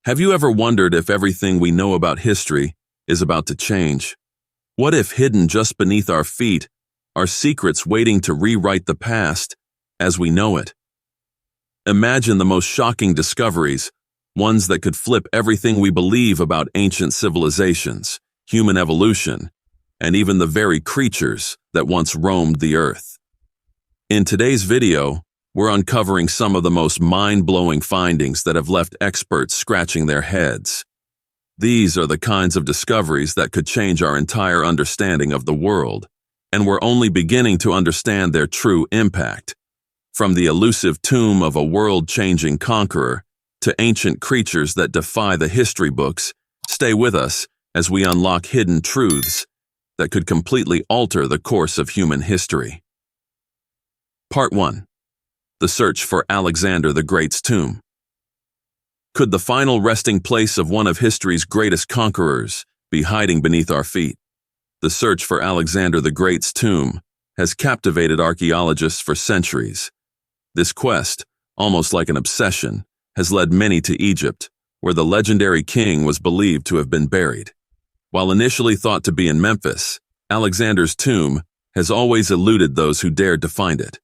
Have you ever wondered if everything we know about history is about to change? What if hidden just beneath our feet are secrets waiting to rewrite the past as we know it? Imagine the most shocking discoveries, ones that could flip everything we believe about ancient civilizations, human evolution, and even the very creatures that once roamed the earth. In today's video, we're uncovering some of the most mind-blowing findings that have left experts scratching their heads. These are the kinds of discoveries that could change our entire understanding of the world, and we're only beginning to understand their true impact. From the elusive tomb of a world-changing conqueror to ancient creatures that defy the history books, stay with us as we unlock hidden truths that could completely alter the course of human history. Part 1. The search for Alexander the Great's tomb. Could the final resting place of one of history's greatest conquerors be hiding beneath our feet? The search for Alexander the Great's tomb has captivated archaeologists for centuries. This quest, almost like an obsession, has led many to Egypt, where the legendary king was believed to have been buried. While initially thought to be in Memphis, Alexander's tomb has always eluded those who dared to find it.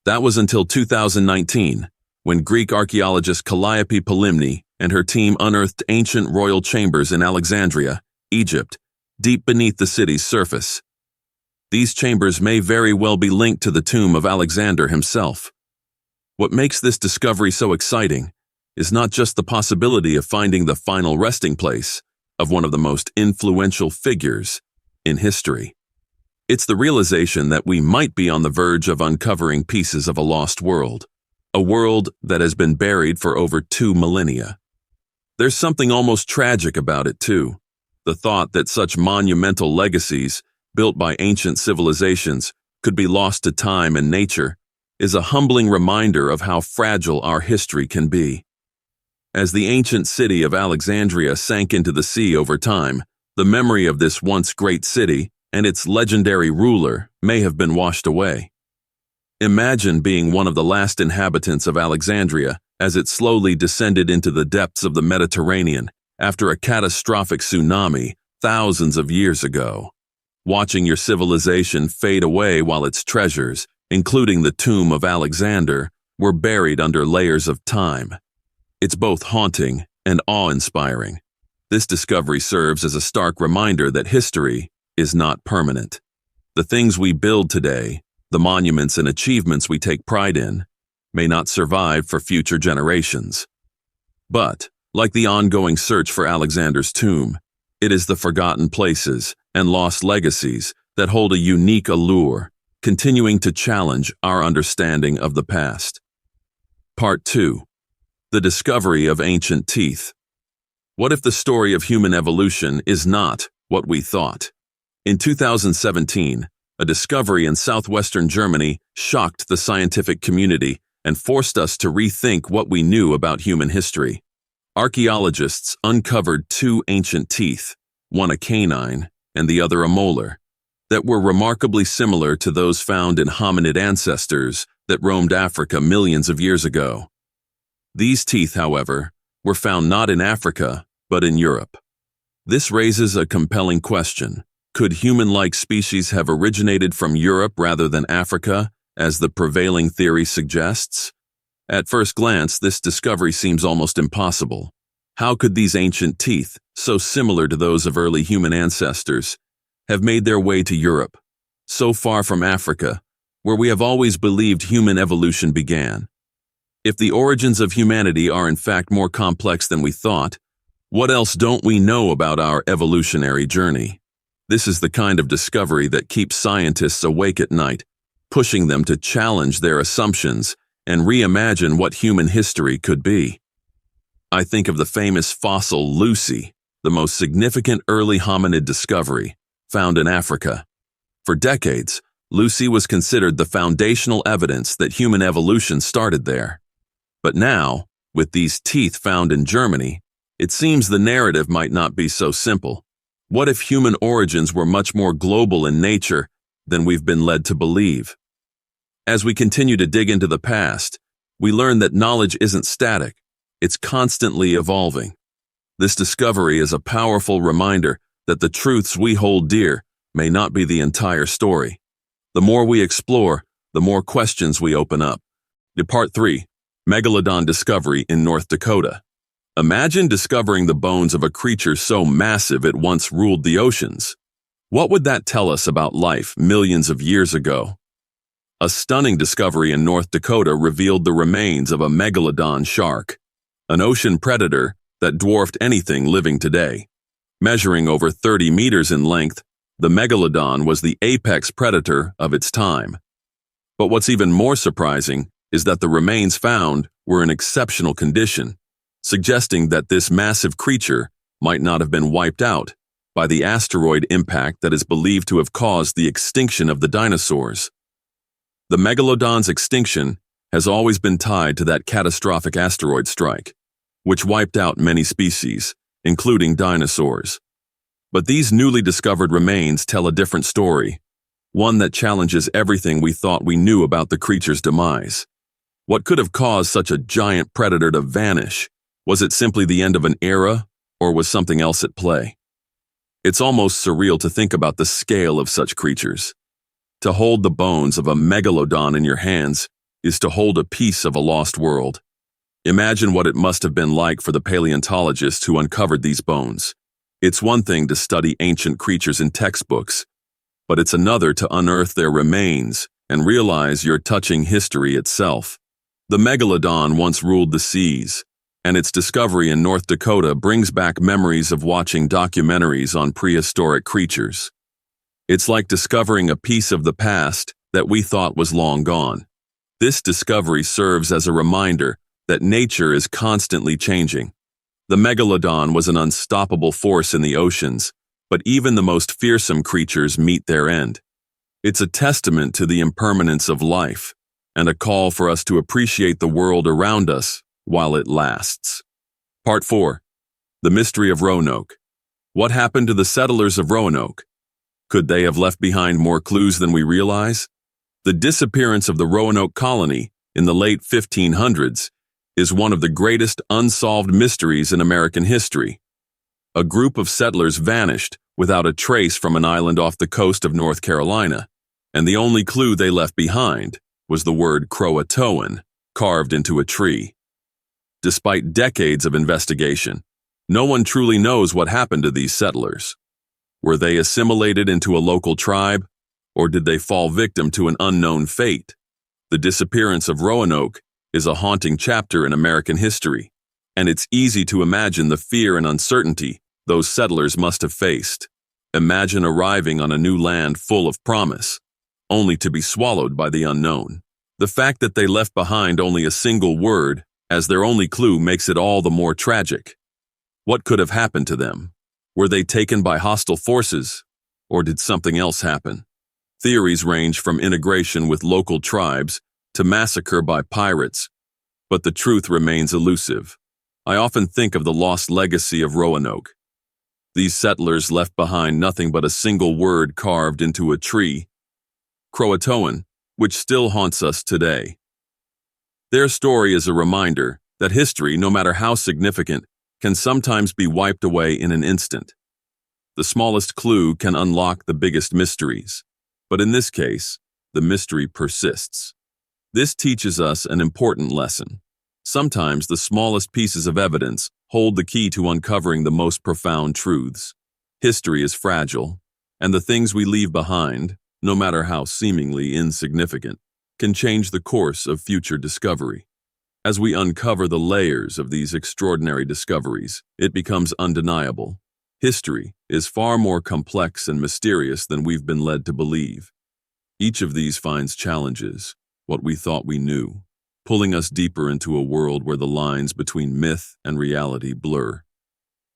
That was until 2019, when Greek archaeologist Calliope Polymni and her team unearthed ancient royal chambers in Alexandria, Egypt, deep beneath the city's surface. These chambers may very well be linked to the tomb of Alexander himself. What makes this discovery so exciting is not just the possibility of finding the final resting place of one of the most influential figures in history. It's the realization that we might be on the verge of uncovering pieces of a lost world, a world that has been buried for over 2 millennia. There's something almost tragic about it, too. The thought that such monumental legacies, built by ancient civilizations, could be lost to time and nature is a humbling reminder of how fragile our history can be. As the ancient city of Alexandria sank into the sea over time, the memory of this once great city and its legendary ruler may have been washed away. Imagine being one of the last inhabitants of Alexandria as it slowly descended into the depths of the Mediterranean after a catastrophic tsunami thousands of years ago. Watching your civilization fade away while its treasures, including the tomb of Alexander, were buried under layers of time. It's both haunting and awe-inspiring. This discovery serves as a stark reminder that history is not permanent. The things we build today, the monuments and achievements we take pride in, may not survive for future generations. But, like the ongoing search for Alexander's tomb, it is the forgotten places and lost legacies that hold a unique allure, continuing to challenge our understanding of the past. Part 2. The discovery of ancient teeth. What if the story of human evolution is not what we thought? In 2017, a discovery in southwestern Germany shocked the scientific community and forced us to rethink what we knew about human history. Archaeologists uncovered 2 ancient teeth, one a canine and the other a molar, that were remarkably similar to those found in hominid ancestors that roamed Africa millions of years ago. These teeth, however, were found not in Africa, but in Europe. This raises a compelling question. Could human-like species have originated from Europe rather than Africa, as the prevailing theory suggests? At first glance, this discovery seems almost impossible. How could these ancient teeth, so similar to those of early human ancestors, have made their way to Europe, so far from Africa, where we have always believed human evolution began? If the origins of humanity are in fact more complex than we thought, what else don't we know about our evolutionary journey? This is the kind of discovery that keeps scientists awake at night, pushing them to challenge their assumptions and reimagine what human history could be. I think of the famous fossil Lucy, the most significant early hominid discovery, found in Africa. For decades, Lucy was considered the foundational evidence that human evolution started there. But now, with these teeth found in Germany, it seems the narrative might not be so simple. What if human origins were much more global in nature than we've been led to believe? As we continue to dig into the past, we learn that knowledge isn't static, it's constantly evolving. This discovery is a powerful reminder that the truths we hold dear may not be the entire story. The more we explore, the more questions we open up. Part 3. Megalodon Discovery in North Dakota. Imagine discovering the bones of a creature so massive it once ruled the oceans. What would that tell us about life millions of years ago? A stunning discovery in North Dakota revealed the remains of a megalodon shark, an ocean predator that dwarfed anything living today. Measuring over 30 meters in length, the megalodon was the apex predator of its time. But what's even more surprising is that the remains found were in exceptional condition, suggesting that this massive creature might not have been wiped out by the asteroid impact that is believed to have caused the extinction of the dinosaurs. The megalodon's extinction has always been tied to that catastrophic asteroid strike, which wiped out many species, including dinosaurs. But these newly discovered remains tell a different story, one that challenges everything we thought we knew about the creature's demise. What could have caused such a giant predator to vanish? Was it simply the end of an era, or was something else at play? It's almost surreal to think about the scale of such creatures. To hold the bones of a megalodon in your hands is to hold a piece of a lost world. Imagine what it must have been like for the paleontologists who uncovered these bones. It's one thing to study ancient creatures in textbooks, but it's another to unearth their remains and realize you're touching history itself. The megalodon once ruled the seas, and its discovery in North Dakota brings back memories of watching documentaries on prehistoric creatures. It's like discovering a piece of the past that we thought was long gone. This discovery serves as a reminder that nature is constantly changing. The megalodon was an unstoppable force in the oceans, but even the most fearsome creatures meet their end. It's a testament to the impermanence of life, and a call for us to appreciate the world around us while it lasts. Part 4. The Mystery of Roanoke. What happened to the settlers of Roanoke? Could they have left behind more clues than we realize? The disappearance of the Roanoke colony in the late 1500s is one of the greatest unsolved mysteries in American history. A group of settlers vanished without a trace from an island off the coast of North Carolina, and the only clue they left behind was the word Croatoan carved into a tree. Despite decades of investigation, no one truly knows what happened to these settlers. Were they assimilated into a local tribe, or did they fall victim to an unknown fate? The disappearance of Roanoke is a haunting chapter in American history, and it's easy to imagine the fear and uncertainty those settlers must have faced. Imagine arriving on a new land full of promise, only to be swallowed by the unknown. The fact that they left behind only a single word as their only clue makes it all the more tragic. What could have happened to them? Were they taken by hostile forces, or did something else happen? Theories range from integration with local tribes to massacre by pirates, but the truth remains elusive. I often think of the lost legacy of Roanoke. These settlers left behind nothing but a single word carved into a tree, Croatoan, which still haunts us today. Their story is a reminder that history, no matter how significant, can sometimes be wiped away in an instant. The smallest clue can unlock the biggest mysteries, but in this case, the mystery persists. This teaches us an important lesson. Sometimes the smallest pieces of evidence hold the key to uncovering the most profound truths. History is fragile, and the things we leave behind, no matter how seemingly insignificant, can change the course of future discovery. As we uncover the layers of these extraordinary discoveries, it becomes undeniable. History is far more complex and mysterious than we've been led to believe. Each of these finds challenges, what we thought we knew, pulling us deeper into a world where the lines between myth and reality blur.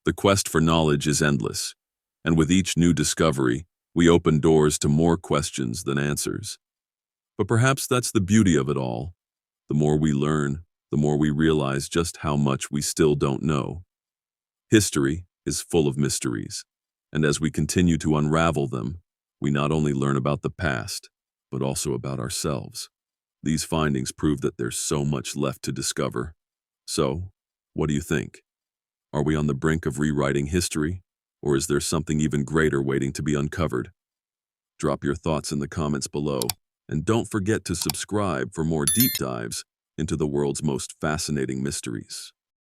The quest for knowledge is endless, and with each new discovery, we open doors to more questions than answers. But perhaps that's the beauty of it all. The more we learn, the more we realize just how much we still don't know. History is full of mysteries, and as we continue to unravel them, we not only learn about the past, but also about ourselves. These findings prove that there's so much left to discover. So, what do you think? Are we on the brink of rewriting history, or is there something even greater waiting to be uncovered? Drop your thoughts in the comments below, and don't forget to subscribe for more deep dives into the world's most fascinating mysteries.